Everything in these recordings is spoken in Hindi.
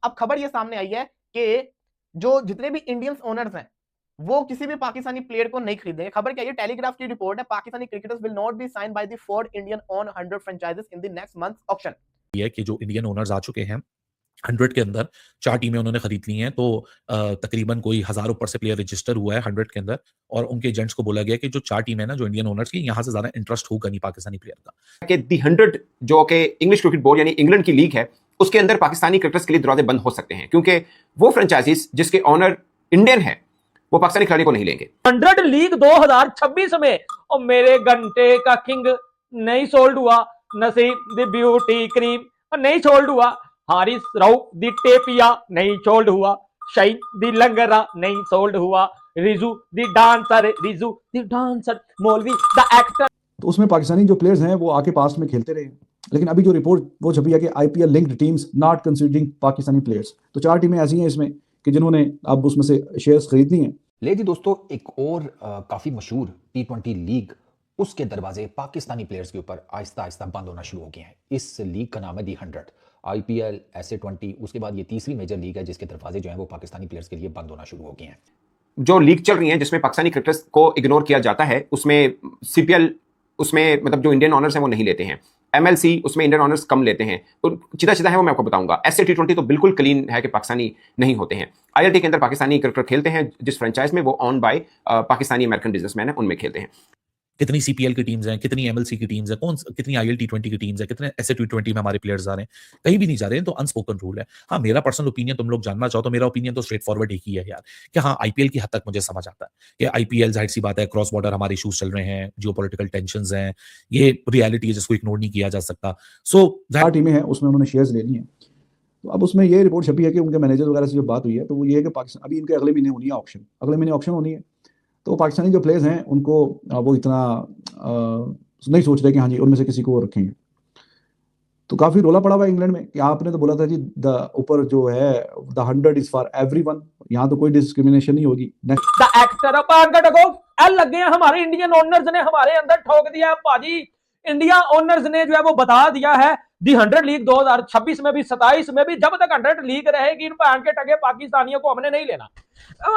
अब खबर ये सामने आई है कि जो जितने भी इंडियंस ओनर्स हैं वो किसी भी पाकिस्तानी प्लेयर को नहीं खरीदेंगे। खबर क्या है, टेलीग्राफ की रिपोर्ट है, Pakistani cricketers will not be signed by the four Indian on 100 franchises in the next month auction. है कि जो इंडियन ओनर्स आ चुके हैं 100 के अंदर 4 टीमें उन्होंने खरीद ली हैं, तो तकरीबन कोई 1000 ऊपर से प्लेयर रजिस्टर हुआ है 100 के अंदर, और उनके एजेंट्स को बोला गया कि जो 4 टीम है ना जो इंडियन ओनर्स की, यहां से ज्यादा इंटरेस्ट होगा नहीं पाकिस्तानी प्लेयर का। कि दी 100 जो कि इंग्लिश क्रिकेट बोर्ड यानी इंग्लैंड की लीग है, उसके अंदर पाकिस्तानी क्रिकेटर्स के लिए दरवाजे बंद हो सकते हैं, क्योंकि वो फ्रेंचाइजीज जिसके ओनर इंडियन है वो पाकिस्तानी खिलाड़ी को नहीं लेंगे। 100 लीग 2026 में और मेरे घंटे का किंग नहीं सोल्ड हुआ, नसीब दी ब्यूटी क्रीम और नहीं सोल्ड हुआ, हारिस राउफ दी टेपिया नहीं सोल्ड हुआ, शाइन दी लंगरा नहीं सोल्ड हुआ, रिजू दी डांसर, रिजू दी डांसर, मौलवी द एक्टर। तो उसमें पाकिस्तानी जो प्लेयर्स हैं वो आके पास्ट में खेलते रहे, लेकिन अभी जो रिपोर्ट वो छपी है कि IPL linked teams not considering Pakistani players. तो 4 टीमें ऐसी हैं इसमें कि जिन्होंने अब उसमें से शेयर्स खरीद लिए हैं। ले जी दोस्तों, एक और काफ़ी मशहूर T20 लीग, उसके दरवाजे पाकिस्तानी प्लेयर्स के ऊपर आहिस्ता आहिस्ता बंद होना शुरू हो गए हैं। इस लीग का नाम है दी 100 IPL SA20। उसके बाद ये तीसरी मेजर लीग है जिसके दरवाजे जो हैं वो पाकिस्तानी प्लेयर्स के लिए बंद होना शुरू हो गए हैं। जो लीग चल रही है जिसमें पाकिस्तानी क्रिकेटर्स को इग्नोर किया जाता है, उसमें CPL, उसमें मतलब जो इंडियन ऑनर्स हैं वो नहीं लेते हैं। MLC उसमें इंडियन ऑनर्स कम लेते हैं। तो चिदा चिदा है वो मैं आपको बताऊंगा। SA T20 तो बिल्कुल क्लीन है कि पाकिस्तानी नहीं होते हैं। ILT के अंदर पाकिस्तानी क्रिकेटर खेलते हैं, जिस फ्रेंचाइज में वो own by Pakistani American businessman है उनमें खेलते हैं। कितनी CPL की टीम्स हैं, कितनी MLC की टीम्स हैं, कितनी ILT20 की टीम्स हैं, कितने SA T20 में हमारे प्लेयर्स आ रहे हैं, कहीं भी नहीं जा रहे हैं। तो अनस्पोकन रूल है। हाँ, मेरा पर्सनल ओपिनियन तुम लोग जानना चाहो तो मेरा ओपिनियन तो स्ट्रेट फॉरवर्ड एक ही है यार, कि हाँ IPL की हद तक मुझे समझ आता है कि IPL जाहिर सी बात है, क्रॉस बॉर्डर हमारे इशूज चल रहे हैं, जियोपॉलिटिकल टेंशंस हैं, ये रियलिटी है जिसको इग्नोर नहीं किया जा सकता। सो 4 टीमें हैं उसमें उन्होंने शेयर्स ले लिए हैं। तो अब उसमें ये रिपोर्ट छपी है कि उनके मैनेजर वगैरह से जो बात हुई है तो वो ये है कि पाकिस्तान अभी इनके अगले महीने होनी है ऑप्शन, अगले महीने ऑप्शन होनी है। तो पाकिस्तानी जो प्लेयर्स हैं उनको वो इतना नहीं सोच रहे कि हाँ जी उनमें से किसी को वो रखेंगे। तो काफी रोला पड़ा हुआ है इंग्लैंड में कि आपने तो बोला था जी द ऊपर जो है द 100 इज फॉर एवरीवन, यहाँ तो कोई डिस्क्रिमिनेशन नहीं होगी। द एक्टर एल लग गए हमारे इंडियन ओनर्स ने, हमारे अंदर ठोक दिया पाजी। इंडिया ओनर्स ने जो है वो बता दिया है दी 100 लीग 2026 में भी 27 में भी जब तक 100 लीग रहेगी इन पैन के टके पाकिस्तानियों को हमने नहीं लेना।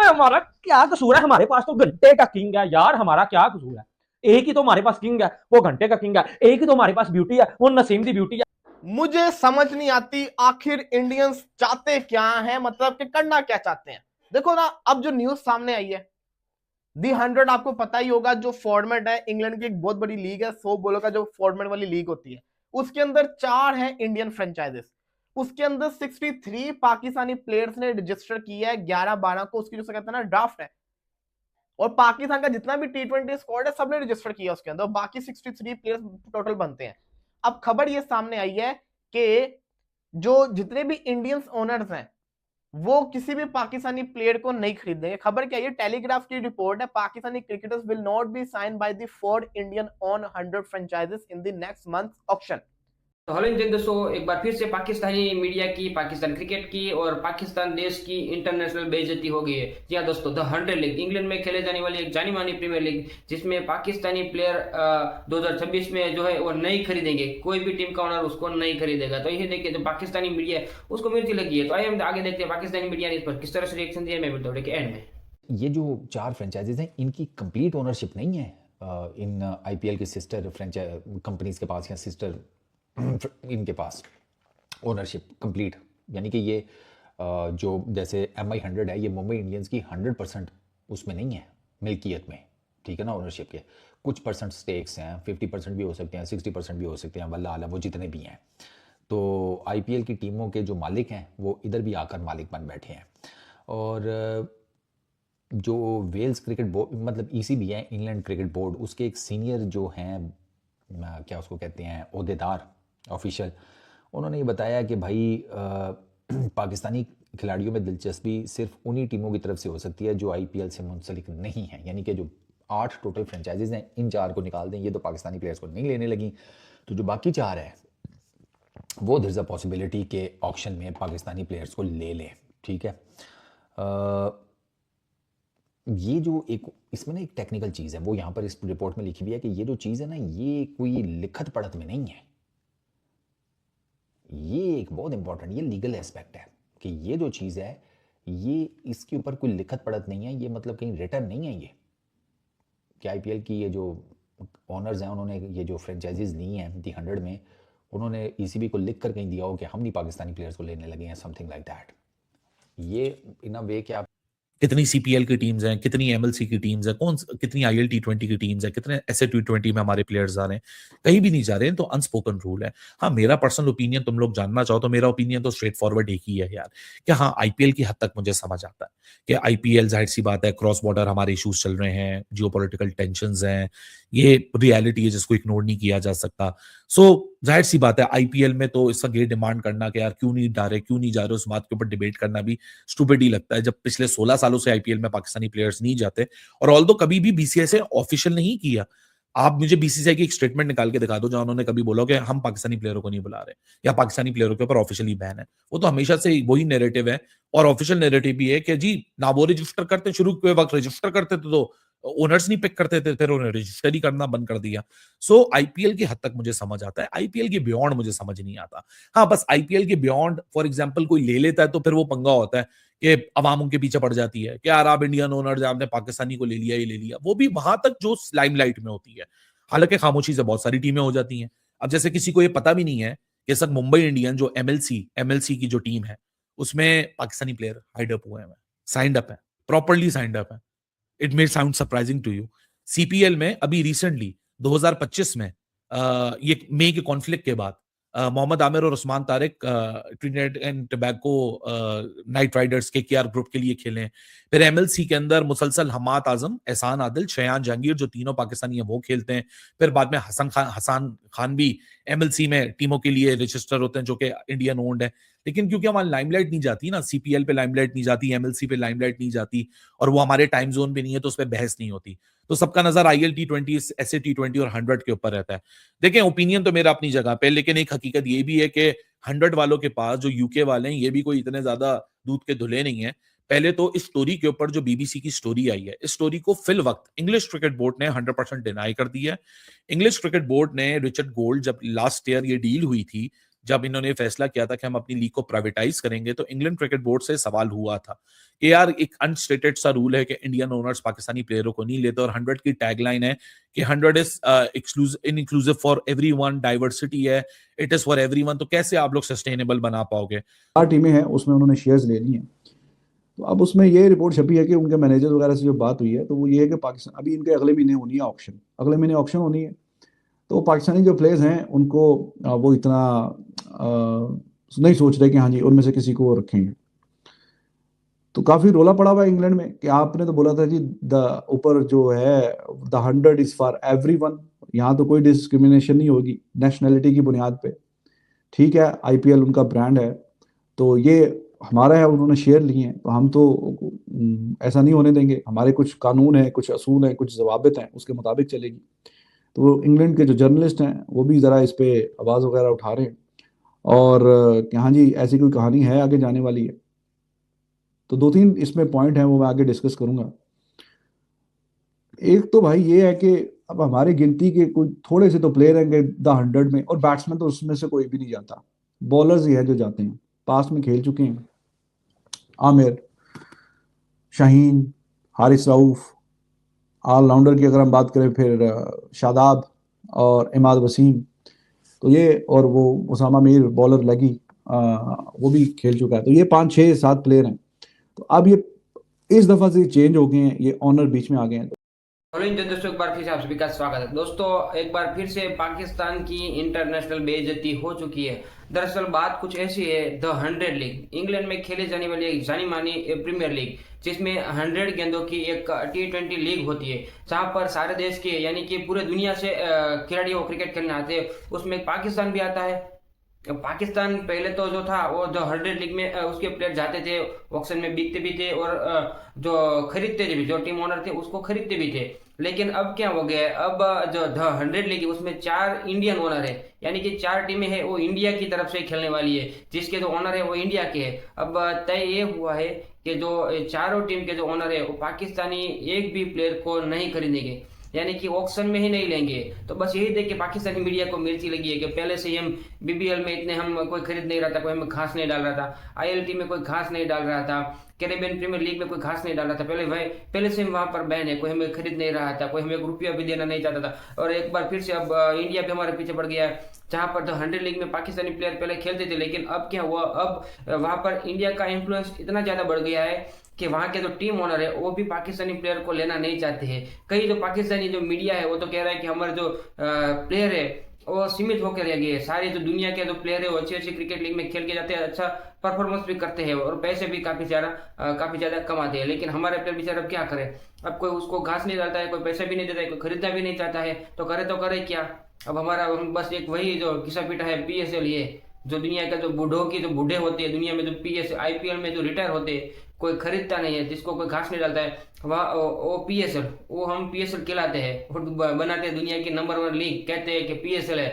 हमारा क्या कसूर है, हमारे पास तो घंटे का किंग है यार, हमारा क्या कसूर है? एक ही तो हमारे पास किंग है, वो घंटे का किंग है। एक ही तो हमारे पास ब्यूटी है, वो नसीम दी ब्यूटी है। मुझे समझ नहीं आती आखिर इंडियंस चाहते क्या हैं, मतलब कि करना क्या चाहते हैं। देखो ना, अब जो न्यूज सामने आई है, दी 100 आपको पता ही होगा जो फॉर्मेट है, इंग्लैंड की एक बहुत बड़ी लीग है, 100 बॉलों का जो फॉर्मेट वाली लीग होती है, उसके अंदर 4 है इंडियन फ्रेंचाइजेस। उसके अंदर 63 पाकिस्तानी प्लेयर्स ने रजिस्टर किया है 11/12 को, उसकी जो कहते हैं ना ड्राफ्ट है, और पाकिस्तान का जितना भी T20 स्क्वाड है सबने रजिस्टर किया उसके अंदर, बाकी 63 प्लेयर्स टोटल बनते हैं। अब खबर ये सामने आई है कि जो जितने भी इंडियंस ओनर्स हैं वो किसी भी पाकिस्तानी प्लेयर को नहीं खरीदेंगे। खबर क्या है, टेलीग्राफ की रिपोर्ट है, Pakistani cricketers will not be signed by the four Indian on 100 franchises in the next month auction. तो हेलो इंडियन दोस्तों, एक बार फिर से पाकिस्तानी मीडिया की, पाकिस्तान क्रिकेट की और पाकिस्तान देश की इंटरनेशनल बेइज्जती हो गई है। जी हाँ दोस्तों, द 100 लीग इंग्लैंड में खेले जाने वाली एक जानी मानी प्रीमियर लीग, जिसमें पाकिस्तानी प्लेयर 2026 में जो है वो नहीं खरीदेंगे, कोई भी टीम का ओनर उसको नहीं खरीदेगा। तो ये देखिए, जो पाकिस्तानी मीडिया है उसको मिर्ची लगी है। तो आइए हम आगे देखते हैं पाकिस्तानी मीडिया ने इस पर किस तरह से रिएक्शन दिया, मैं बताऊँ कि एंड में। ये जो 4 फ्रेंचाइजीज हैं इनकी कंप्लीट ओनरशिप नहीं है इन IPL की सिस्टर कंपनीज के पास या सिस्टर इनके पास ओनरशिप कंप्लीट, यानी कि ये जो जैसे MI 100 है, ये मुंबई इंडियंस की 100% उसमें नहीं है मिल्कियत में, ठीक है ना, ओनरशिप के कुछ परसेंट स्टेक्स हैं, 50% भी हो सकते हैं, 60% भी हो सकते हैं, वल्लाह आला वो जितने भी हैं। तो IPL की टीमों के जो मालिक हैं वो इधर भी आकर मालिक बन बैठे हैं। और जो वेल्स क्रिकेट बोर्ड मतलब ECB है, इंग्लैंड क्रिकेट बोर्ड, उसके एक सीनियर जो हैं क्या उसको कहते हैं ओहदेदार ऑफिशियल, उन्होंने ये बताया कि भाई पाकिस्तानी खिलाड़ियों में दिलचस्पी सिर्फ उन्हीं टीमों की तरफ से हो सकती है जो IPL से मुंसलिक नहीं है, यानी कि जो 8 टोटल फ्रेंचाइजीज हैं इन 4 को निकाल दें, ये तो पाकिस्तानी प्लेयर्स को नहीं लेने लगी, तो जो बाकी 4 है वो देयर इज अ पॉसिबिलिटी के ऑक्शन में पाकिस्तानी प्लेयर्स को ले लें, ठीक है। ये जो एक इसमें ना एक टेक्निकल चीज़ है वो यहाँ पर इस रिपोर्ट में लिखी हुई है कि ये जो चीज़ है ना, ये कोई लिखत पढ़त में नहीं है, ये एक बहुत इंपॉर्टेंट, ये लीगल एस्पेक्ट है। कि ये जो चीज़ है ये इसके ऊपर कोई लिखत पढ़त नहीं है, ये मतलब कहीं रिटर्न नहीं है ये कि आईपीएल की ये जो ऑनर्स हैं उन्होंने ये जो फ्रेंचाइजीज ली हैं दी 100 में, उन्होंने ईसीबी को लिख कर कहीं दिया हो कि हम नहीं पाकिस्तानी प्लेयर्स को लेने लगे हैं, समथिंग लाइक दैट। ये इन अ वे कि आप कितनी सीपीएल की टीम्स हैं, कितनी एमएलसी की टीम्स हैं, कितनी आईएल टी20 की टीम्स हैं, कितने ऐसे टी20 में हमारे प्लेयर्स आ रहे हैं, कहीं भी नहीं जा रहे हैं, तो अनस्पोकन रूल है। हाँ, मेरा पर्सनल ओपिनियन तुम लोग जानना चाहो तो मेरा ओपिनियन तो स्ट्रेट फॉरवर्ड एक ही है यार, कि हाँ आईपीएल की हद तक मुझे समझ आता है कि आईपीएल जाहिर सी बात है, क्रॉस बॉर्डर हमारे इश्यूज चल रहे हैं, जियोपॉलिटिकल टेंशंस हैं, ये रियलिटी है जिसको इग्नोर नहीं किया जा सकता। सो जाहिर सी बात है आईपीएल में तो इसका ये डिमांड करना कि यार क्यों नहीं जा रहे, क्यों नहीं जा रहे, उस बात के ऊपर डिबेट करना भी स्टूपिड ही लगता है, जब पिछले 16 सालों से आईपीएल में पाकिस्तानी प्लेयर्स नहीं जाते। और ऑल्दो कभी भी बीसीसीआई से ऑफिशियल नहीं किया, आप मुझे बीसीसीआई की एक स्टेटमेंट निकाल के दिखा दो जहां उन्होंने कभी बोला कि हम पाकिस्तानी प्लेयरों को नहीं बुला रहे या पाकिस्तानी प्लेयरों के ऊपर ऑफिशियली बैन है। वो तो हमेशा से वही नैरेटिव है, और ऑफिशियल नैरेटिव भी है कि जी ना वो रजिस्टर करते, शुरू के वक्त रजिस्टर करते थे तो ओनर्स नहीं पिक करते थे, फिर उन्होंने रजिस्टर ही करना बंद कर दिया। सो आईपीएल की हद तक मुझे समझ आता है, आईपीएल के बियॉन्ड मुझे समझ नहीं आता। हाँ, बस आईपीएल के बियॉन्ड फॉर एग्जांपल कोई ले लेता है तो फिर वो पंगा होता है कि अवाम उनके पीछे पड़ जाती है कि यार आप इंडियन ओनर, आपने पाकिस्तानी को ले लिया, ये ले लिया, वो भी वहां तक जो लाइमलाइट में होती है। हालांकि खामोशी से बहुत सारी टीमें हो जाती हैं। अब जैसे किसी को ये पता भी नहीं है कि सर मुंबई इंडियन जो एमएलसी की जो टीम है उसमें पाकिस्तानी प्लेयर हाइड अप हुए हैं, साइंड अप है, प्रॉपरली साइंड अप है। It may sound surprising to you. CPL में अभी रिसेंटली 2025 में ये मई के कॉन्फ्लिक्ट के बाद मोहम्मद आमिर और Usman Tariq Trinidad and Tobago night Riders के केआर ग्रुप के लिए खेले। फिर एमएलसी के अंदर मुसलसल हमाद आजम, एहसान आदिल, शयान जहांगीर जो तीनों पाकिस्तानी हैं वो खेलते हैं। फिर बाद में हसन खान भी एमएलसी में टीमों के लिए रजिस्टर होते हैं जो कि इंडियन ओन्ड है। लेकिन क्योंकि हमारी लाइमलाइट नहीं जाती ना, सीपीएल पे लाइमलाइट नहीं जाती, एमएलसी पे लाइमलाइट नहीं जाती, और वो हमारे टाइम जोन पे नहीं है, तो उस पर बहस नहीं होती, तो सबका नजर आईएल टी20, एसए टी20 और 100 के ऊपर रहता है। देखें, ओपिनियन तो मेरा अपनी जगह पे, लेकिन एक हकीकत ये भी है कि 100 वालों के पास जो यूके वाले हैं ये भी कोई इतने ज्यादा दूध के धुले नहीं है। पहले तो इस स्टोरी के ऊपर जो बीबीसी की स्टोरी आई है, इस स्टोरी को फिल वक्त इंग्लिश क्रिकेट बोर्ड ने 100% डिनाई कर दिया है। इंग्लिश क्रिकेट बोर्ड ने रिचर्ड गोल्ड, जब लास्ट ईयर ये डील हुई थी, जब इन्होंने फैसला किया था कि हम अपनी लीग को प्राइवेटाइज करेंगे, तो इंग्लैंड क्रिकेट बोर्ड से सवाल हुआ था कि यार एक अनस्टेटेड सा रूल है कि इंडियन ओनर्स पाकिस्तानी प्लेयरों को नहीं लेते, और 100 की टैगलाइन है कि 100 is inclusive for everyone, diversity है, इट इज फॉर एवरीवन। तो कैसे आप लोग सस्टेनेबल बना पाओगे? 4 टीमें हैं, उसमें उन्होंने शेयर्स ले लिए हैं। तो अब उसमें ये रिपोर्ट छपी है कि उनके मैनेजर वगैरह से जो बात हुई है, तो वो ये है कि पाकिस्तान अभी इनके अगले महीने होनी है ऑक्शन, अगले महीने ऑक्शन होनी है, तो पाकिस्तानी जो प्लेयर्स हैं उनको वो इतना नहीं सोच रहे कि हाँ जी उनमें से किसी को रखेंगे। तो काफी रोला पड़ा हुआ है इंग्लैंड में कि आपने तो बोला था जी द ऊपर जो है द 100 इज फॉर एवरीवन, यहाँ तो कोई डिस्क्रिमिनेशन नहीं होगी नेशनैलिटी की बुनियाद पे। ठीक है, आईपीएल उनका ब्रांड है, तो ये हमारा है, उन्होंने शेयर लिए हैं, तो हम तो ऐसा नहीं होने देंगे, हमारे कुछ कानून है, कुछ असूल हैं, कुछ जवाबित हैं, उसके मुताबिक चलेगी। तो इंग्लैंड के जो जर्नलिस्ट हैं वो भी ज़रा इस पे आवाज़ वगैरह उठा रहे हैं, और कि हाँ जी ऐसी कोई कहानी है आगे जाने वाली है। तो 2-3 इसमें पॉइंट हैं, वो मैं आगे डिस्कस करूंगा। एक तो भाई ये है कि अब हमारी गिनती के कोई थोड़े से तो प्लेयर हैं द 100 में, और बैट्समैन तो उसमें से कोई भी नहीं जाता, बॉलर्स ही है जो जाते हैं, पास में खेल चुके हैं, आमिर, शाहीन, हारिस रऊफ। ऑलराउंडर की अगर हम बात करें फिर शादाब और इमाद वसीम, तो ये, और वो उसामा मीर बॉलर लगी, वो भी खेल चुका है। तो ये 5, 6, 7 प्लेयर हैं। तो अब ये इस दफा से चेंज हो गए हैं, ये ऑनर बीच में आ गए हैं। दोस्तों एक बार फिर से आप सभी का स्वागत है। दोस्तों एक बार फिर से पाकिस्तान की इंटरनेशनल बेइज्जती हो चुकी है। दरअसल बात कुछ ऐसी है, द 100 लीग इंग्लैंड में खेले जाने वाली एक जानी मानी प्रीमियर लीग, जिसमें 100 गेंदों की एक टी20 लीग होती है, जहां पर सारे देश के यानी कि पूरे दुनिया से खिलाड़ी वो क्रिकेट खेलने आते हैं। उसमें पाकिस्तान भी आता है। पाकिस्तान पहले तो जो था वो द 100 लीग में उसके प्लेयर जाते थे, ऑक्शन में बिकते भी थे, और जो खरीदते थे भी, जो टीम ओनर थे उसको खरीदते भी थे। लेकिन अब क्या हो गया है, अब जो द 100 लीग है उसमें 4 इंडियन ओनर है, यानी कि 4 टीमें हैं वो इंडिया की तरफ से खेलने वाली है, जिसके जो ओनर है वो इंडिया के है। अब तय ये हुआ है कि जो चारों टीम के जो ओनर है वो पाकिस्तानी एक भी प्लेयर को नहीं खरीदेंगे। यानी कि ऑक्शन में ही नहीं लेंगे। तो बस यही देख के पाकिस्तानी मीडिया को मिर्ची लगी है कि पहले से ही हम BBL में इतने हम कोई खरीद नहीं रहा था, कोई हमें खास नहीं डाल रहा था, ILT में कोई खास नहीं डाल रहा था, कैरेबियन प्रीमियर लीग में कोई खास नहीं डाल रहा था, पहले से हम वहां पर बैन है, कोई हमें खरीद नहीं रहा था, कोई हमें ₹1 भी देना नहीं चाहता था। और एक बार फिर से अब इंडिया भी हमारे पीछे पड़ गया है, जहां पर द 100 लीग में पाकिस्तानी प्लेयर पहले खेलते थे, लेकिन अब क्या हुआ, अब वहां पर इंडिया का इन्फ्लुएंस इतना ज्यादा बढ़ गया है कि वहां के जो टीम ओनर है वो भी पाकिस्तानी प्लेयर को लेना नहीं चाहते हैं। कई जो पाकिस्तानी जो मीडिया है वो तो कह रहा है कि हमारे जो प्लेयर है वो सीमित होकर रह गए। सारे जो दुनिया के जो प्लेयर है वो अच्छी अच्छी क्रिकेट लीग में खेल के जाते हैं, अच्छा परफॉर्मेंस भी करते हैं और पैसे भी काफी ज्यादा कमाते हैं। लेकिन हमारे प्लेयर बेचारे अब क्या करें, अब कोई उसको घास नहीं डालता है, कोई पैसा भी नहीं देता है, कोई खरीदना भी नहीं चाहता है, तो करे क्या। अब हम बस एक वही जो घिसा पीटा है PSL, ये जो दुनिया का जो बूढ़ों की जो बूढ़े होते हैं दुनिया में, जो IPL में जो रिटायर होते हैं, कोई खरीदता नहीं है, जिसको कोई घास नहीं डालता है, वह वो PSL, वो हम PSL कहलाते हैं और बनाते हैं दुनिया की नंबर 1 लीग, कहते हैं कि PSL है।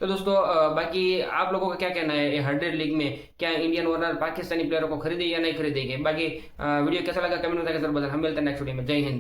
तो दोस्तों बाकी आप लोगों का क्या कहना है, ये 100 लीग में क्या इंडियन ओनर पाकिस्तानी प्लेयरों को खरीदे या नहीं खरीदेंगे? बाकी वीडियो कैसा लगा कमेंट में बताकर जरूर बताना। हम मिलते हैं नेक्स्ट वीडियो में। जय हिंद।